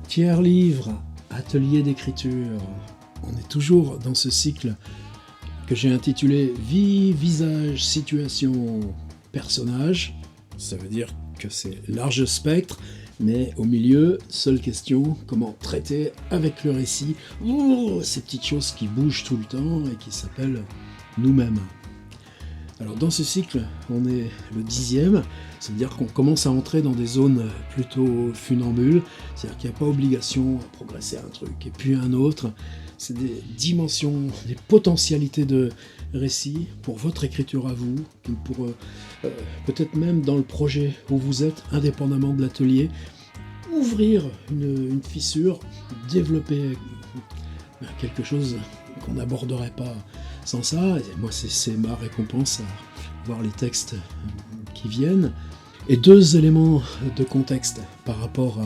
Tiers livre, atelier d'écriture. On est toujours dans ce cycle que j'ai intitulé Vie, visage, situation, personnage. Ça veut dire que c'est large spectre, mais au milieu, seule question, comment traiter avec le récit ces petites choses qui bougent tout le temps et qui s'appellent nous-mêmes. Alors dans ce cycle, on est le 10e, ça veut dire qu'on commence à entrer dans des zones plutôt funambules, c'est-à-dire qu'il n'y a pas obligation à progresser à un truc et puis à un autre. C'est des dimensions, des potentialités de récit pour votre écriture à vous, pour peut-être même dans le projet où vous êtes, indépendamment de l'atelier, ouvrir une fissure, développer quelque chose qu'on n'aborderait pas sans ça. Et moi, c'est ma récompense à voir les textes qui viennent. Et deux éléments de contexte par rapport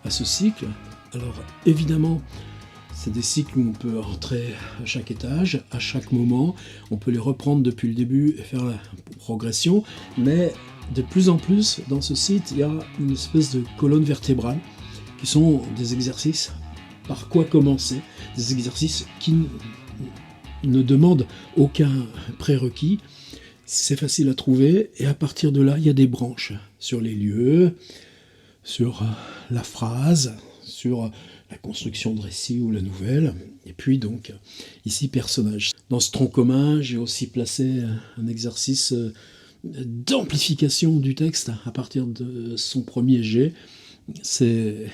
à ce cycle. Alors, évidemment, c'est des cycles où on peut rentrer à chaque étage, à chaque moment. On peut les reprendre depuis le début et faire la progression. Mais de plus en plus, dans ce site, il y a une espèce de colonne vertébrale qui sont des exercices. Par quoi commencer? Des exercices qui ne demandent aucun prérequis. C'est facile à trouver. Et à partir de là, il y a des branches sur les lieux, sur la phrase, sur la construction de récit ou la nouvelle. Et puis donc, ici, personnage. Dans ce tronc commun, j'ai aussi placé un exercice d'amplification du texte à partir de son premier jet. C'est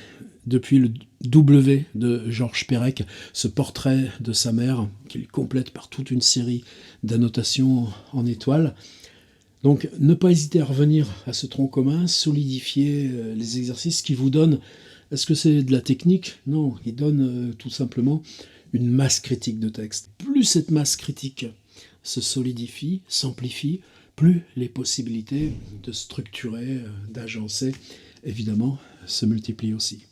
depuis le W de Georges Perec, ce portrait de sa mère, qu'il complète par toute une série d'annotations en étoiles. Donc ne pas hésiter à revenir à ce tronc commun, solidifier les exercices qui vous donnent. Est-ce que c'est de la technique? Non, il donne tout simplement une masse critique de texte. Plus cette masse critique se solidifie, s'amplifie, plus les possibilités de structurer, d'agencer, évidemment, se multiplient aussi.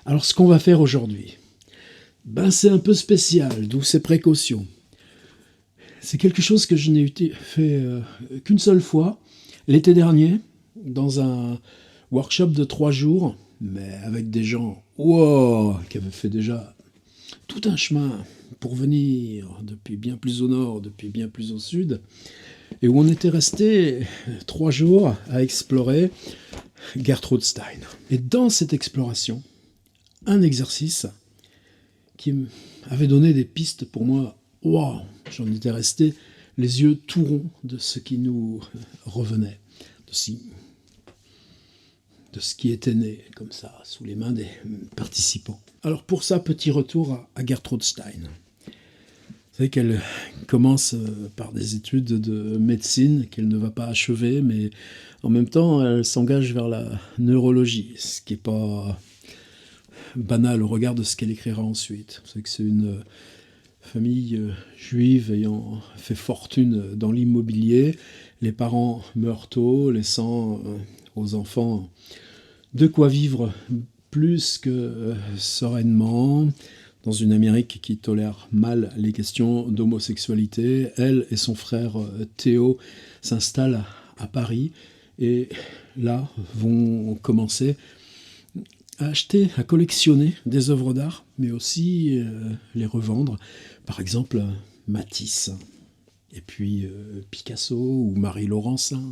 Alors ce qu'on va faire aujourd'hui, c'est un peu spécial, d'où ces précautions. C'est quelque chose que je n'ai fait qu'une seule fois, l'été dernier, dans un workshop de 3 jours, mais avec des gens qui avaient fait déjà tout un chemin pour venir depuis bien plus au nord, depuis bien plus au sud, et où on était resté 3 jours à explorer Gertrude Stein. Et dans cette exploration, un exercice qui avait donné des pistes pour moi, j'en étais resté les yeux tout ronds de ce qui nous revenait, de ce qui était né comme ça, sous les mains des participants. Alors pour ça, petit retour à Gertrude Stein. Vous savez qu'elle commence par des études de médecine qu'elle ne va pas achever, mais en même temps, elle s'engage vers la neurologie, ce qui n'est pas banal au regard de ce qu'elle écrira ensuite. Vous savez que c'est une famille juive ayant fait fortune dans l'immobilier. Les parents meurent tôt, laissant aux enfants de quoi vivre plus que sereinement. Dans une Amérique qui tolère mal les questions d'homosexualité, elle et son frère Théo s'installent à Paris et là vont commencer à acheter, à collectionner des œuvres d'art, mais aussi les revendre. Par exemple, Matisse, et puis Picasso ou Marie Laurencin.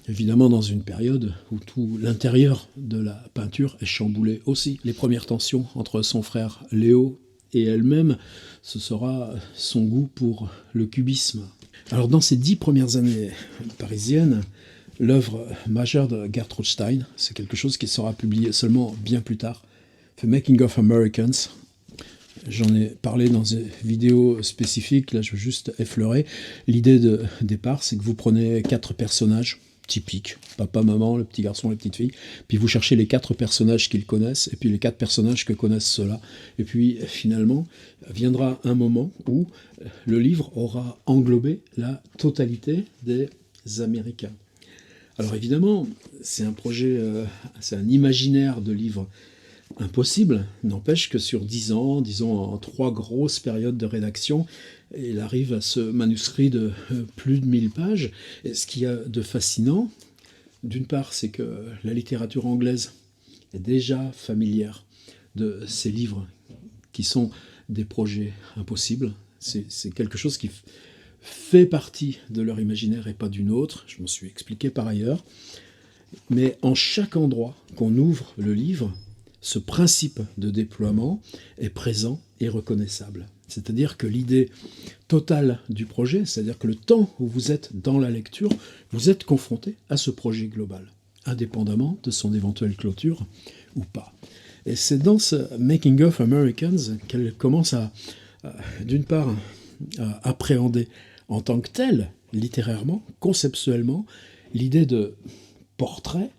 Évidemment, dans une période où tout l'intérieur de la peinture est chamboulé aussi. Les premières tensions entre son frère Léo et elle-même, ce sera son goût pour le cubisme. Alors dans ces 10 premières années parisiennes, l'œuvre majeure de Gertrude Stein, c'est quelque chose qui sera publié seulement bien plus tard, The Making of Americans. J'en ai parlé dans une vidéo spécifique, là je veux juste effleurer. L'idée de départ, c'est que vous prenez 4 personnages typiques, papa, maman, le petit garçon, la petite fille, puis vous cherchez les 4 personnages qu'ils connaissent, et puis les 4 personnages que connaissent ceux-là. Et puis finalement, viendra un moment où le livre aura englobé la totalité des Américains. Alors évidemment, c'est un projet, c'est un imaginaire de livre impossible. N'empêche que sur 10 ans, disons en 3 grosses périodes de rédaction, il arrive à ce manuscrit de plus de 1000 pages. Et ce qu'il y a de fascinant, d'une part, c'est que la littérature anglaise est déjà familière de ces livres qui sont des projets impossibles. C'est quelque chose qui fait partie de leur imaginaire et pas d'une autre. Je m'en suis expliqué par ailleurs. Mais en chaque endroit qu'on ouvre le livre, ce principe de déploiement est présent et reconnaissable. C'est-à-dire que l'idée totale du projet, c'est-à-dire que le temps où vous êtes dans la lecture, vous êtes confronté à ce projet global, indépendamment de son éventuelle clôture ou pas. Et c'est dans ce Making of Americans qu'elle commence d'une part, à appréhender en tant que telle, littérairement, conceptuellement, l'idée de portrait,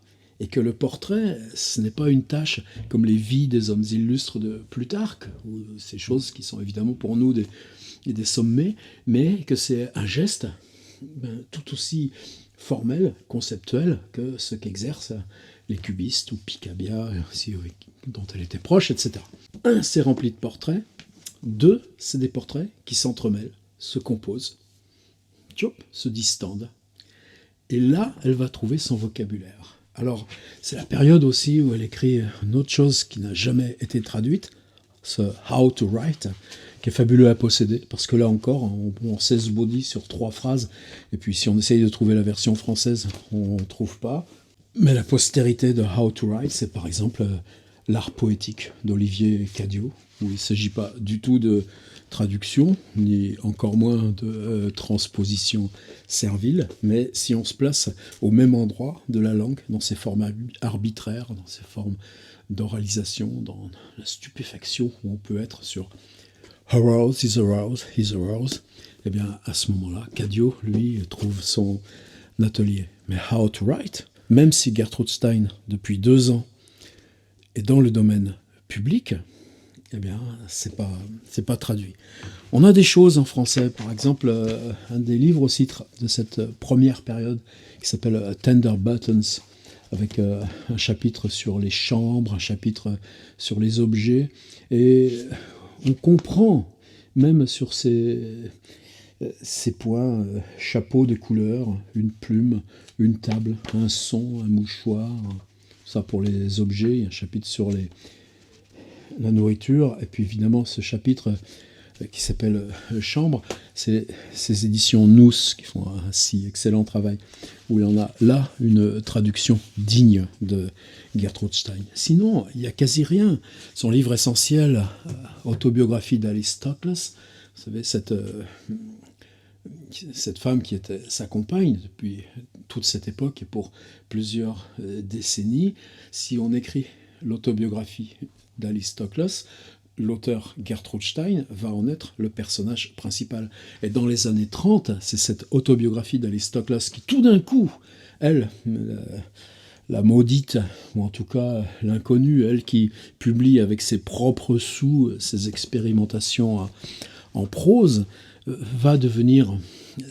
et que le portrait, ce n'est pas une tâche comme les vies des hommes illustres de Plutarque, ou ces choses qui sont évidemment pour nous des sommets, mais que c'est un geste tout aussi formel, conceptuel, que ce qu'exercent les cubistes ou Picabia, dont elle était proche, etc. Un, c'est rempli de portraits. Deux, c'est des portraits qui s'entremêlent, se composent, se distendent. Et là, elle va trouver son vocabulaire. Alors, c'est la période aussi où elle écrit une autre chose qui n'a jamais été traduite, ce How to Write, qui est fabuleux à posséder, parce que là encore, on sait se body sur 3 phrases, et puis si on essaye de trouver la version française, on ne trouve pas. Mais la postérité de How to Write, c'est par exemple l'art poétique d'Olivier Cadiot, où il ne s'agit pas du tout de traduction, ni encore moins de transposition servile, mais si on se place au même endroit de la langue, dans ses formes arbitraires, dans ses formes d'oralisation, dans la stupéfaction où on peut être sur arouse, is aroused, he's aroused, eh bien à ce moment-là, Cadiot, lui, trouve son atelier. Mais How to Write, même si Gertrude Stein, depuis 2 ans, est dans le domaine public, eh bien, c'est pas traduit. On a des choses en français, par exemple, un des livres aussi de cette première période qui s'appelle Tender Buttons, avec un chapitre sur les chambres, un chapitre sur les objets, et on comprend, même sur ces points, chapeau de couleur, une plume, une table, un son, un mouchoir, ça pour les objets, il y a un chapitre sur la nourriture, et puis évidemment ce chapitre qui s'appelle Chambre, c'est ces éditions Nous qui font un si excellent travail, où il y en a là une traduction digne de Gertrude Stein. Sinon, il n'y a quasi rien. Son livre essentiel, Autobiographie d'Alice Toklas, vous savez, cette femme qui était sa compagne depuis toute cette époque et pour plusieurs décennies, si on écrit l'autobiographie d'Alice Toklas, l'auteur Gertrude Stein va en être le personnage principal. Et dans les années 30, c'est cette autobiographie d'Alice Toklas qui, tout d'un coup, elle, la maudite, ou en tout cas l'inconnue, elle qui publie avec ses propres sous ses expérimentations en prose, va devenir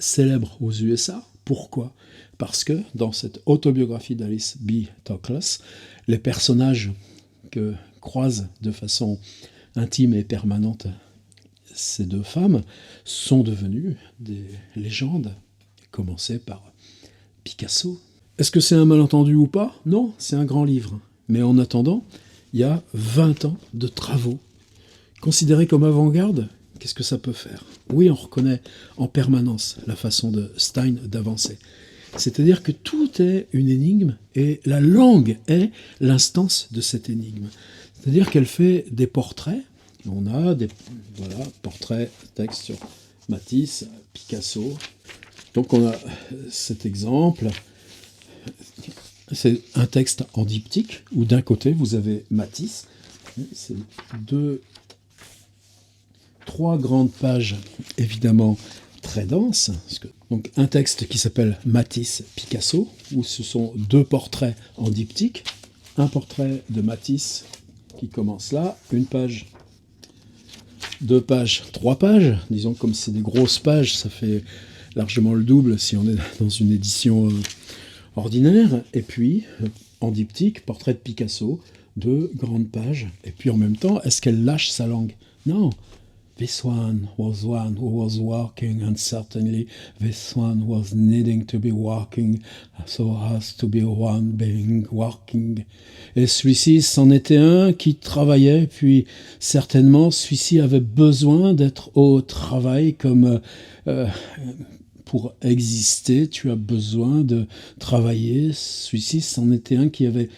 célèbre aux USA. Pourquoi ? Parce que dans cette autobiographie d'Alice B. Toklas, les personnages que croisent de façon intime et permanente ces 2 femmes sont devenues des légendes, commencées par Picasso. Est-ce que c'est un malentendu ou pas ? Non, c'est un grand livre. Mais en attendant, il y a 20 ans de travaux. Considérés comme avant-garde, qu'est-ce que ça peut faire ? Oui, on reconnaît en permanence la façon de Stein d'avancer. C'est-à-dire que tout est une énigme et la langue est l'instance de cette énigme. C'est-à-dire qu'elle fait des portraits. On a des portraits, textes sur Matisse, Picasso. Donc on a cet exemple. C'est un texte en diptyque où d'un côté vous avez Matisse. C'est 3 grandes pages évidemment très denses. Donc un texte qui s'appelle Matisse Picasso, où ce sont 2 portraits en diptyque. Un portrait de Matisse qui commence là, 1 page, 2 pages, 3 pages. Disons comme c'est des grosses pages, ça fait largement le double si on est dans une édition ordinaire. Et puis, en diptyque, portrait de Picasso, 2 grandes pages. Et puis en même temps, est-ce qu'elle lâche sa langue ? Non. This one was one who was walking, and certainly this one was needing to be walking, so as to be one being walking. Et celui-ci, c'en était un qui travaillait, puis certainement celui-ci avait besoin d'être au travail comme pour exister, tu as besoin de travailler. Celui-ci, c'en était un qui avait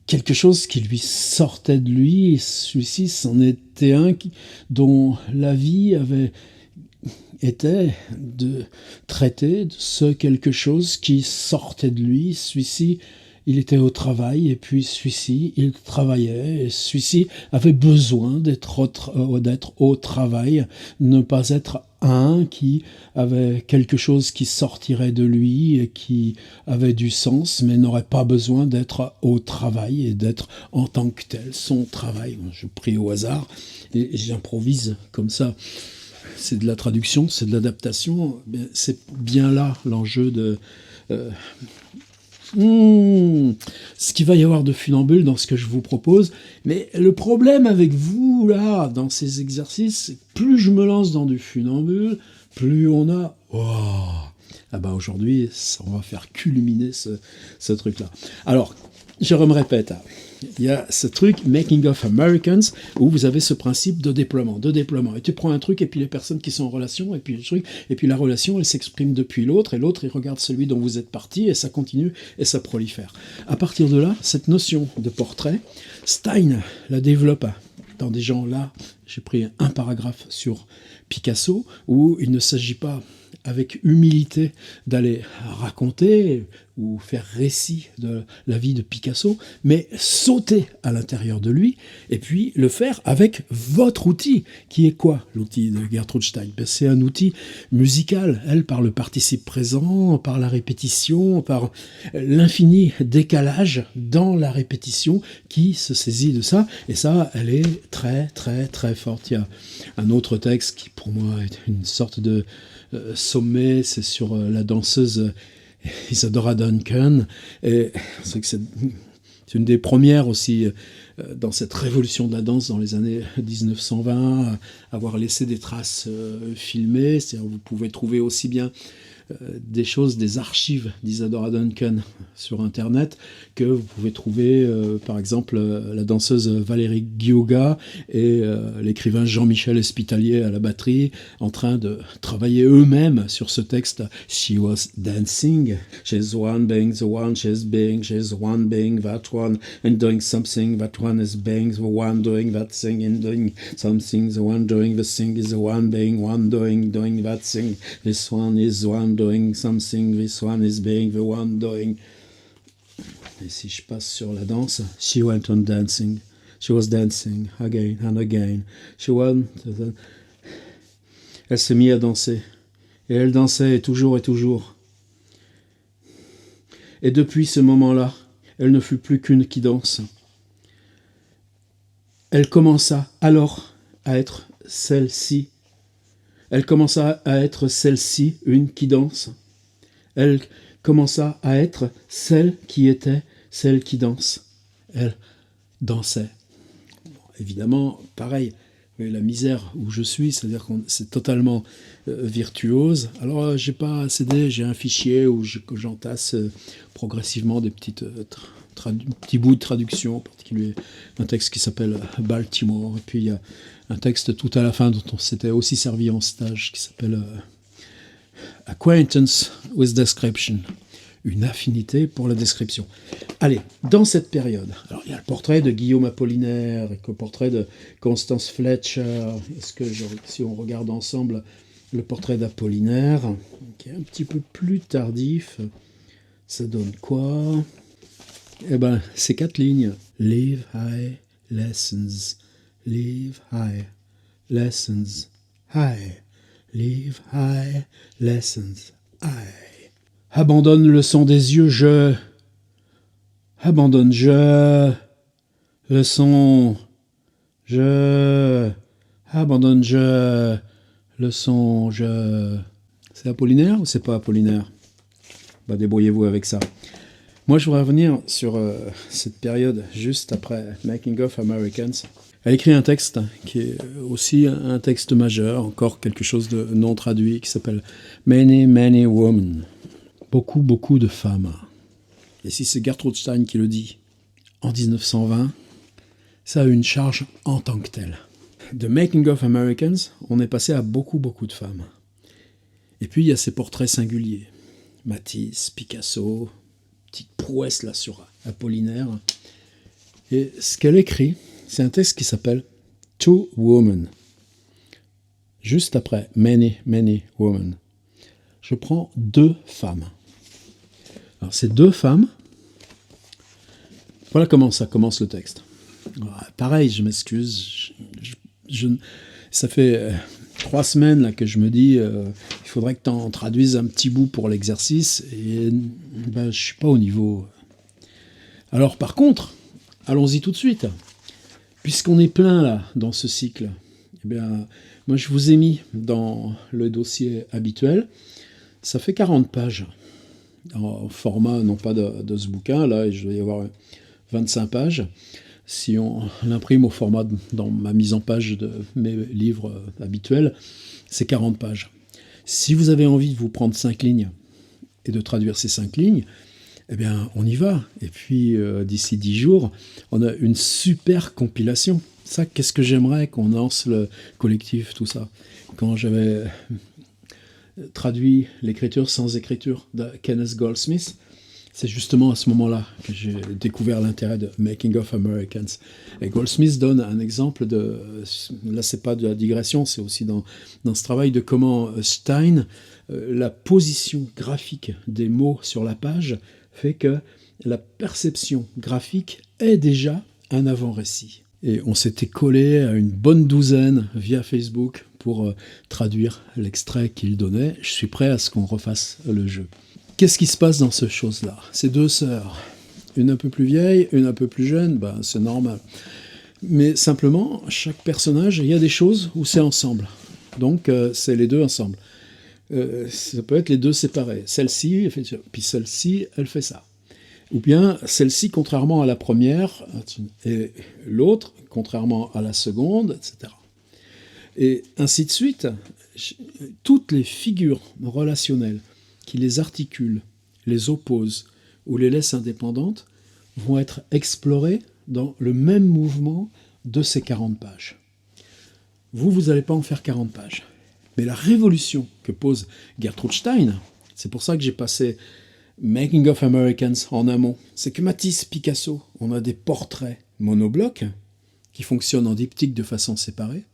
quelque chose qui lui sortait de lui. Celui-ci, c'en était un dont la vie avait été de traiter de ce quelque chose qui sortait de lui. Celui-ci, il était au travail, et puis celui-ci, il travaillait, et celui-ci avait besoin d'être au travail, ne pas être un qui avait quelque chose qui sortirait de lui et qui avait du sens, mais n'aurait pas besoin d'être au travail et d'être en tant que tel son travail. Je prie au hasard et j'improvise comme ça. C'est de la traduction, c'est de l'adaptation. C'est bien là l'enjeu de... ce qu'il va y avoir de funambule dans ce que je vous propose. Mais le problème avec vous, là, dans ces exercices, c'est que plus je me lance dans du funambule, plus on a... Oh, ah bah aujourd'hui, on va faire culminer ce truc-là. Alors, je me répète, il y a ce truc Making of Americans où vous avez ce principe de déploiement. Et tu prends un truc et puis les personnes qui sont en relation et puis le truc, et puis la relation elle s'exprime depuis l'autre et l'autre il regarde celui dont vous êtes parti et ça continue et ça prolifère. À partir de là, cette notion de portrait, Stein la développe dans des gens là. J'ai pris un paragraphe sur Picasso où il ne s'agit pas avec humilité d'aller raconter ou faire récit de la vie de Picasso, mais sauter à l'intérieur de lui et puis le faire avec votre outil, qui est quoi l'outil de Gertrude Stein? C'est un outil musical, elle, par le participe présent, par la répétition, par l'infini décalage dans la répétition qui se saisit de ça, et ça, elle est très très très forte. Il y a un autre texte qui pour moi est une sorte de sommet, c'est sur la danseuse Isadora Duncan, et c'est que c'est une des premières aussi dans cette révolution de la danse dans les années 1920, avoir laissé des traces filmées. C'est-à-dire vous pouvez trouver aussi bien des choses, des archives d'Isadora Duncan sur Internet, que vous pouvez trouver, par exemple, la danseuse Valérie Gyuga et l'écrivain Jean-Michel Espitalier à la batterie, en train de travailler eux-mêmes sur ce texte. She was dancing, she's one being the one, she's one being that one, and doing something, that one is being the one doing that thing, and doing something, the one doing the thing is the one being one doing that thing, this one is one doing something, this one is being the one doing. Et si je passe sur la danse, she went on dancing, she was dancing again and again, she went. Elle s'est mise à danser, et elle dansait toujours et toujours. Et depuis ce moment-là, elle ne fut plus qu'une qui danse. Elle commença alors à être celle-ci. Elle commença à être celle-ci, une qui danse. Elle commença à être celle qui était celle qui danse. Elle dansait. Bon, évidemment, pareil, mais la misère où je suis, c'est-à-dire que c'est totalement virtuose. Alors, j'ai pas un CD, j'ai un fichier où j'entasse progressivement des petits bouts de traduction, en particulier un texte qui s'appelle Baltimore, et puis il y a un texte tout à la fin dont on s'était aussi servi en stage qui s'appelle Acquaintance with Description, une affinité pour la description. Allez, dans cette période, alors il y a le portrait de Guillaume Apollinaire et le portrait de Constance Fletcher. Est-ce que si on regarde ensemble le portrait d'Apollinaire, qui est un petit peu plus tardif, ça donne quoi? Eh ben, c'est 4 lignes. Live high, lessons. Live high, lessons, high. Live high, lessons, high. Abandonne le son des yeux, je. Abandonne, je. Le son, je. Abandonne, je. Le son, je. C'est Apollinaire ou c'est pas Apollinaire? Bah, débrouillez-vous avec ça. Moi, je voudrais revenir sur cette période juste après Making of Americans. Elle écrit un texte qui est aussi un texte majeur, encore quelque chose de non traduit, qui s'appelle Many, Many Women. Beaucoup, beaucoup de femmes. Et si c'est Gertrude Stein qui le dit en 1920, ça a une charge en tant que telle. De Making of Americans, on est passé à beaucoup, beaucoup de femmes. Et puis il y a ces portraits singuliers. Matisse, Picasso, petite prouesse là sur Apollinaire. Et ce qu'elle écrit, c'est un texte qui s'appelle Two Women. Juste après Many, Many Women, je prends 2 femmes. Alors ces 2 femmes, voilà comment ça commence le texte. Alors, pareil, je m'excuse, ça fait 3 semaines là, que je me dis il faudrait que tu en traduises un petit bout pour l'exercice, et ben, je ne suis pas au niveau. Alors par contre, allons-y tout de suite. Puisqu'on est plein là dans ce cycle, eh bien, moi je vous ai mis dans le dossier habituel, ça fait 40 pages. En format, non pas de ce bouquin, là, je dois y avoir 25 pages. Si on l'imprime au format dans ma mise en page de mes livres habituels, c'est 40 pages. Si vous avez envie de vous prendre 5 lignes et de traduire ces 5 lignes, eh bien, on y va. Et puis, d'ici 10 jours, on a une super compilation. Ça, qu'est-ce que j'aimerais qu'on lance le collectif, tout ça. Quand j'avais traduit l'écriture sans écriture de Kenneth Goldsmith, c'est justement à ce moment-là que j'ai découvert l'intérêt de Making of Americans. Et Goldsmith donne un exemple de... Là, c'est pas de la digression, c'est aussi dans ce travail de comment Stein, la position graphique des mots sur la page, fait que la perception graphique est déjà un avant-récit. Et on s'était collé à une bonne douzaine via Facebook pour traduire l'extrait qu'il donnait. Je suis prêt à ce qu'on refasse le jeu. Qu'est-ce qui se passe dans cette chose-là? Ces 2 sœurs, une un peu plus vieille, une un peu plus jeune, ben, c'est normal. Mais simplement, chaque personnage, il y a des choses où c'est ensemble. Donc, c'est les 2 ensemble. Ça peut être les 2 séparés. Celle-ci, elle fait ça, puis celle-ci, elle fait ça. Ou bien celle-ci, contrairement à la première, et l'autre, contrairement à la seconde, etc. Et ainsi de suite, toutes les figures relationnelles qui les articulent, les opposent ou les laissent indépendantes vont être explorées dans le même mouvement de ces 40 pages. Vous n'allez pas en faire 40 pages. Mais la révolution que pose Gertrude Stein, c'est pour ça que j'ai passé Making of Americans en amont, c'est que Matisse, Picasso, on a des portraits monoblocs qui fonctionnent en diptyque de façon séparée,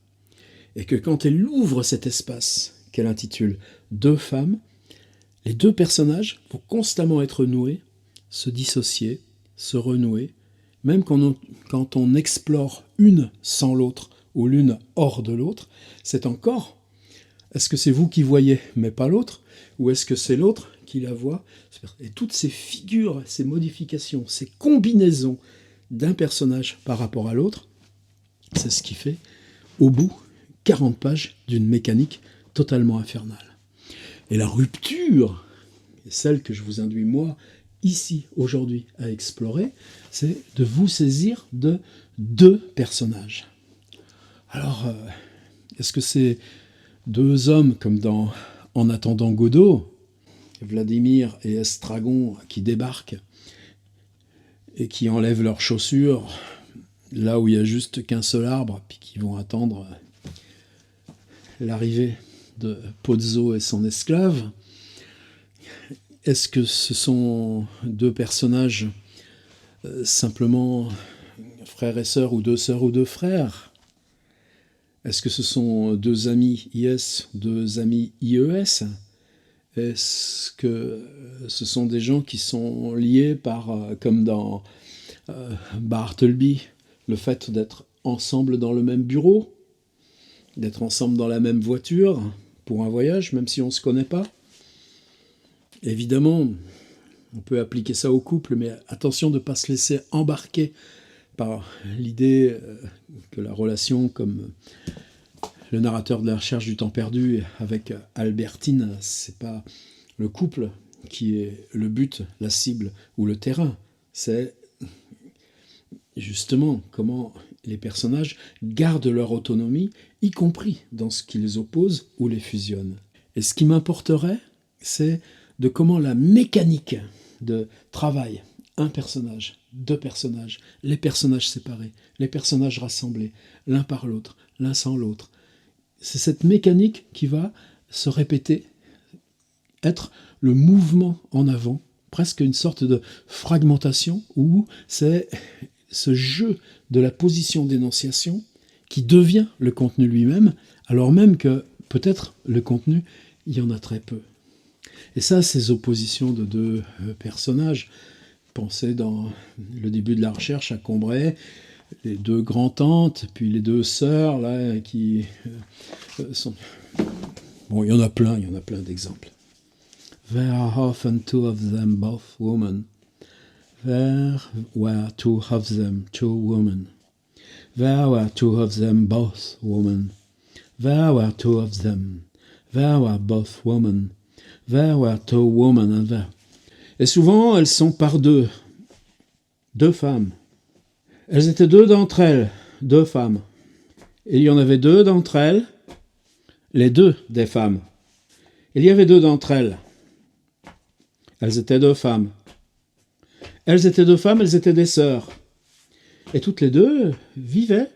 et que quand elle ouvre cet espace qu'elle intitule 2 femmes, les 2 personnages vont constamment être noués, se dissocier, se renouer, même quand on explore une sans l'autre ou l'une hors de l'autre, c'est encore, est-ce que c'est vous qui voyez mais pas l'autre, ou est-ce que c'est l'autre qui la voit? Et toutes ces figures, ces modifications, ces combinaisons d'un personnage par rapport à l'autre, c'est ce qui fait, au bout, 40 pages d'une mécanique totalement infernale. Et la rupture, celle que je vous induis moi, ici, aujourd'hui, à explorer, c'est de vous saisir de 2 personnages. Alors, est-ce que c'est 2 hommes comme dans En attendant Godot, Vladimir et Estragon qui débarquent et qui enlèvent leurs chaussures là où il n'y a juste qu'un seul arbre, puis qui vont attendre l'arrivée de Pozzo et son esclave? Est-ce que ce sont 2 personnages simplement frères et sœurs ou 2 sœurs ou 2 frères? Est-ce que ce sont 2 amis IS, 2 amis IES? Est-ce que ce sont des gens qui sont liés par, comme dans Bartleby, le fait d'être ensemble dans le même bureau, d'être ensemble dans la même voiture pour un voyage, même si on ne se connaît pas? Évidemment, on peut appliquer ça au couple, mais attention de ne pas se laisser embarquer par l'idée que la relation, comme le narrateur de La Recherche du temps perdu avec Albertine, c'est pas le couple qui est le but, la cible ou le terrain. C'est justement comment les personnages gardent leur autonomie, y compris dans ce qui les oppose ou les fusionne. Et ce qui m'importerait, c'est de comment la mécanique de travail, un personnage, deux personnages, les personnages séparés, les personnages rassemblés, l'un par l'autre, l'un sans l'autre, c'est cette mécanique qui va se répéter, être le mouvement en avant, presque une sorte de fragmentation, où c'est ce jeu de la position d'énonciation qui devient le contenu lui-même, alors même que peut-être le contenu, il y en a très peu. Et ça, ces oppositions de deux personnages, pensez dans le début de la recherche à Combray, les deux grands-tantes, puis les deux sœurs, là, qui sont... Bon, il y en a plein d'exemples. There are often two of them, both women. There were two of them, two women. There were two of them, both women. There were two of them. There were both women. There were two women and there. Et souvent, elles sont par deux. Deux femmes. Elles étaient deux d'entre elles, deux femmes. Et il y en avait deux d'entre elles, les deux des femmes. Il y avait deux d'entre elles. Elles étaient deux femmes. Elles étaient deux femmes, elles étaient des sœurs. Et toutes les deux vivaient.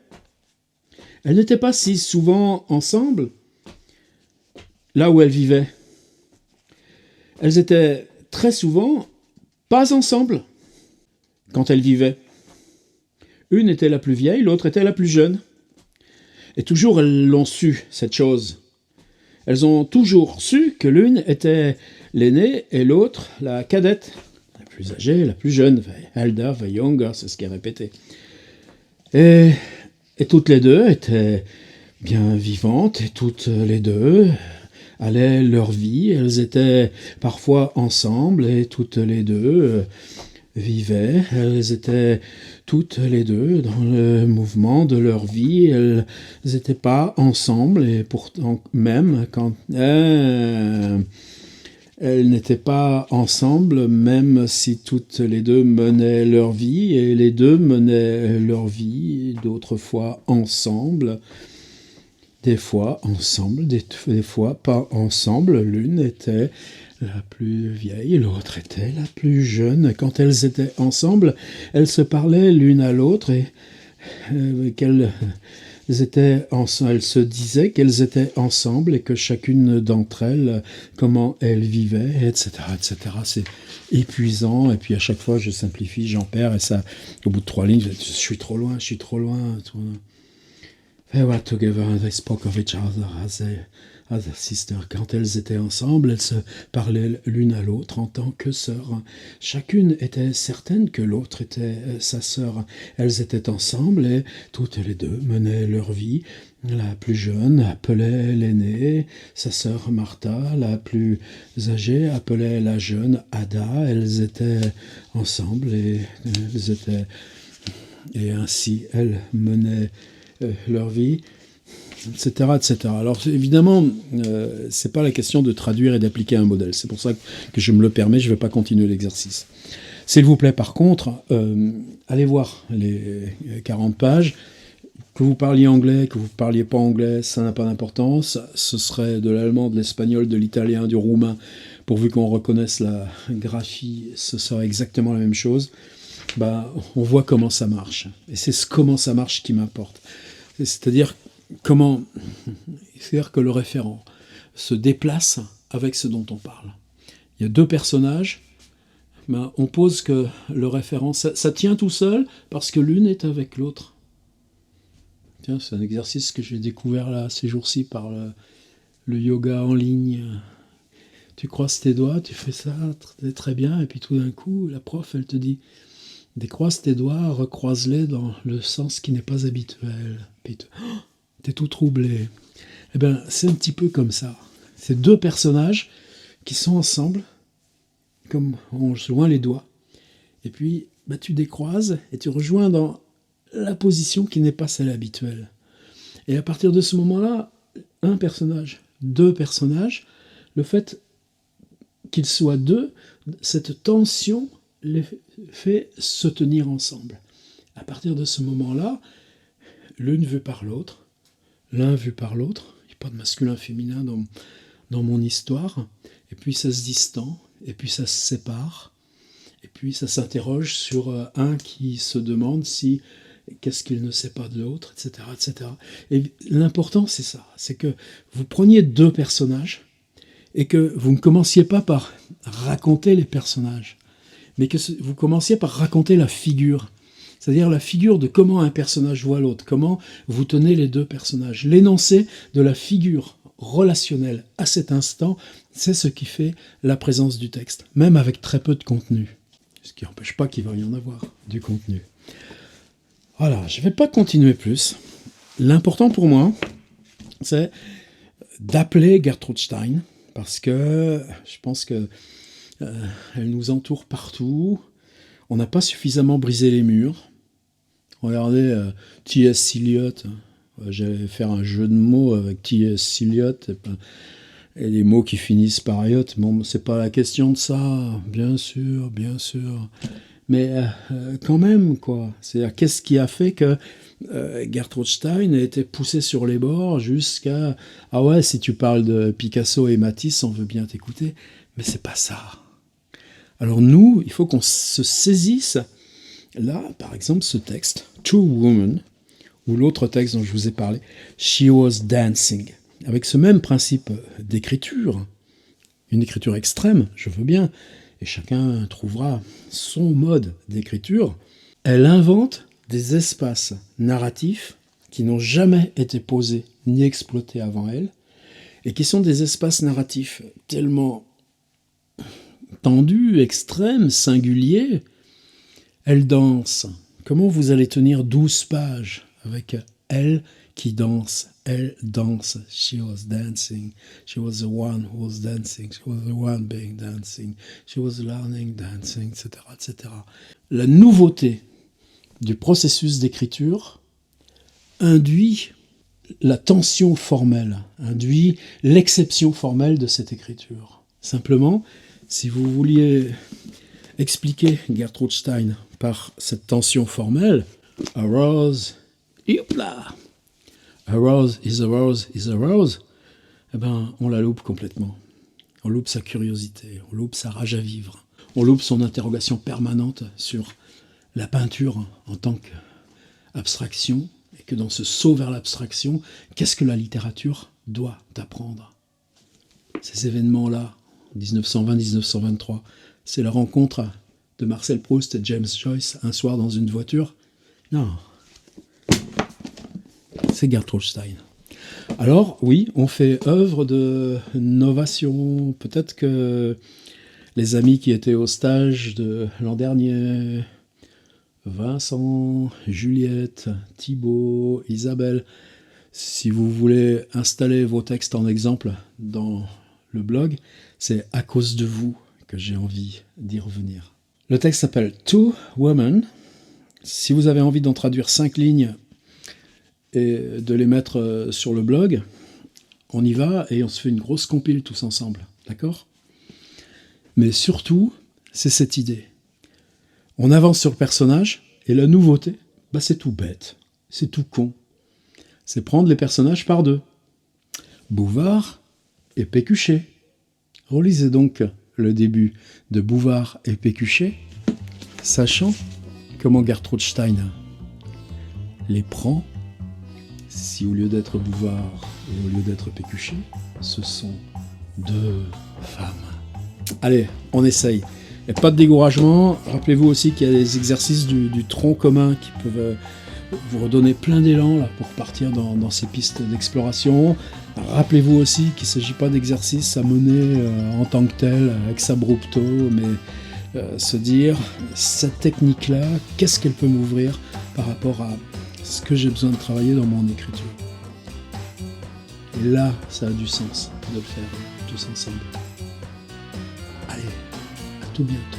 Elles n'étaient pas si souvent ensemble, là où elles vivaient. Elles étaient très souvent pas ensemble quand elles vivaient. Une était la plus vieille, l'autre était la plus jeune. Et toujours elles l'ont su, cette chose. Elles ont toujours su que l'une était l'aînée et l'autre la cadette. La plus âgée, la plus jeune. Elder, the younger, c'est ce qui est répété. Et toutes les deux étaient bien vivantes, et toutes les deux allaient leur vie. Elles étaient parfois ensemble, et toutes les deux vivaient. Elles étaient toutes les deux dans le mouvement de leur vie. Elles n'étaient pas ensemble, et pourtant même quand elles n'étaient pas ensemble, même si toutes les deux menaient leur vie, et les deux menaient leur vie, d'autres fois ensemble, des fois ensemble, des fois pas ensemble. L'une était la plus vieille, l'autre était la plus jeune. Quand elles étaient ensemble, elles se parlaient l'une à l'autre, et qu'elles se disaient qu'elles étaient ensemble, et que chacune d'entre elles, comment elles vivaient, etc., etc. C'est épuisant, et puis à chaque fois je simplifie, j'en perds, et ça, au bout de 3 lignes, je suis trop loin. They were together and they spoke of each other as a sister. Quand elles étaient ensemble, elles se parlaient l'une à l'autre en tant que sœurs. Chacune était certaine que l'autre était sa sœur. Elles étaient ensemble, et toutes les deux menaient leur vie. La plus jeune appelait l'aînée sa sœur Martha. La plus âgée appelait la jeune Ada. Elles étaient ensemble, et ainsi elles menaient leur vie, etc., etc. Alors évidemment, c'est pas la question de traduire et d'appliquer un modèle. C'est pour ça que je me le permets, je ne vais pas continuer l'exercice. S'il vous plaît, par contre, allez voir les 40 pages. Que vous parliez anglais, que vous ne parliez pas anglais, ça n'a pas d'importance. Ce serait de l'allemand, de l'espagnol, de l'italien, du roumain, pourvu qu'on reconnaisse la graphie, ce serait exactement la même chose. On voit comment ça marche. Et c'est comment ça marche qui m'importe. C'est-à-dire que le référent se déplace avec ce dont on parle. Il y a deux personnages, on pose que le référent, ça tient tout seul parce que l'une est avec l'autre. Tiens, c'est un exercice que j'ai découvert là ces jours-ci par le yoga en ligne. Tu croises tes doigts, tu fais ça très bien, et puis tout d'un coup, la prof, elle te dit: décroise tes doigts, recroise-les dans le sens qui n'est pas habituel. Puis t'es tout troublé. Eh bien, c'est un petit peu comme ça. C'est deux personnages qui sont ensemble, comme on joint les doigts. Et puis, tu décroises et tu rejoins dans la position qui n'est pas celle habituelle. Et à partir de ce moment-là, un personnage, deux personnages, le fait qu'ils soient deux, cette tension les fait se tenir ensemble. À partir de ce moment-là, l'une vue par l'autre, l'un vu par l'autre, il n'y a pas de masculin-féminin dans mon histoire, et puis ça se distend, et puis ça se sépare, et puis ça s'interroge sur un qui se demande si qu'est-ce qu'il ne sait pas de l'autre, etc., etc. Et l'important, c'est ça, c'est que vous preniez deux personnages, et que vous ne commenciez pas par raconter les personnages, mais que vous commenciez par raconter la figure. C'est-à-dire la figure de comment un personnage voit l'autre, comment vous tenez les deux personnages. L'énoncé de la figure relationnelle à cet instant, c'est ce qui fait la présence du texte, même avec très peu de contenu. Ce qui n'empêche pas qu'il va y en avoir du contenu. Voilà, je ne vais pas continuer plus. L'important pour moi, c'est d'appeler Gertrude Stein, parce que je pense que elle nous entoure partout. On n'a pas suffisamment brisé les murs. Regardez T.S. Eliot. J'allais faire un jeu de mots avec T.S. Eliot et les mots qui finissent par Eliot. Bon, c'est pas la question de ça, bien sûr, bien sûr. Mais quand même, quoi. C'est-à-dire, qu'est-ce qui a fait que Gertrude Stein a été poussée sur les bords jusqu'à « Ah ouais, si tu parles de Picasso et Matisse, on veut bien t'écouter. » Mais c'est pas ça. Alors nous, il faut qu'on se saisisse. Là, par exemple, ce texte, Two Women, ou l'autre texte dont je vous ai parlé, She Was Dancing, avec ce même principe d'écriture, une écriture extrême, je veux bien, et chacun trouvera son mode d'écriture. Elle invente des espaces narratifs qui n'ont jamais été posés ni exploités avant elle, et qui sont des espaces narratifs tellement tendus, extrêmes, singuliers. Elle danse. Comment vous allez tenir 12 pages avec elle qui danse? Elle danse. She was dancing. She was the one who was dancing. She was the one being dancing. She was learning dancing, etc., etc. La nouveauté du processus d'écriture induit la tension formelle, induit l'exception formelle de cette écriture. Simplement, si vous vouliez expliquer Gertrude Stein par cette tension formelle, a rose, hop là, a rose is a rose is a rose, eh ben, on la loupe complètement. On loupe sa curiosité, on loupe sa rage à vivre, on loupe son interrogation permanente sur la peinture en tant qu'abstraction, et que dans ce saut vers l'abstraction, qu'est-ce que la littérature doit apprendre? Ces événements-là, 1920-1923, c'est la rencontre de Marcel Proust et James Joyce un soir dans une voiture. Non, c'est Gertrude Stein. Alors, oui, on fait œuvre de novation. Peut-être que les amis qui étaient au stage de l'an dernier, Vincent, Juliette, Thibaut, Isabelle, si vous voulez installer vos textes en exemple dans le blog, c'est à cause de vous que j'ai envie d'y revenir. Le texte s'appelle Two Women. Si vous avez envie d'en traduire 5 lignes et de les mettre sur le blog, on y va et on se fait une grosse compile tous ensemble, d'accord? Mais surtout, c'est cette idée. On avance sur le personnage et la nouveauté, c'est tout bête, c'est tout con. C'est prendre les personnages par deux. Bouvard et Pécuchet. Relisez donc le début de Bouvard et Pécuchet, sachant comment Gertrude Stein les prend, si au lieu d'être Bouvard et au lieu d'être Pécuchet, ce sont deux femmes. Allez, on essaye. Et pas de découragement. Rappelez-vous aussi qu'il y a des exercices du tronc commun qui peuvent vous redonner plein d'élan là, pour partir dans ces pistes d'exploration. Rappelez-vous aussi qu'il ne s'agit pas d'exercices à mener en tant que tel, ex abrupto, mais se dire, cette technique-là, qu'est-ce qu'elle peut m'ouvrir par rapport à ce que j'ai besoin de travailler dans mon écriture. Et là, ça a du sens de le faire tous ensemble. Allez, à tout bientôt.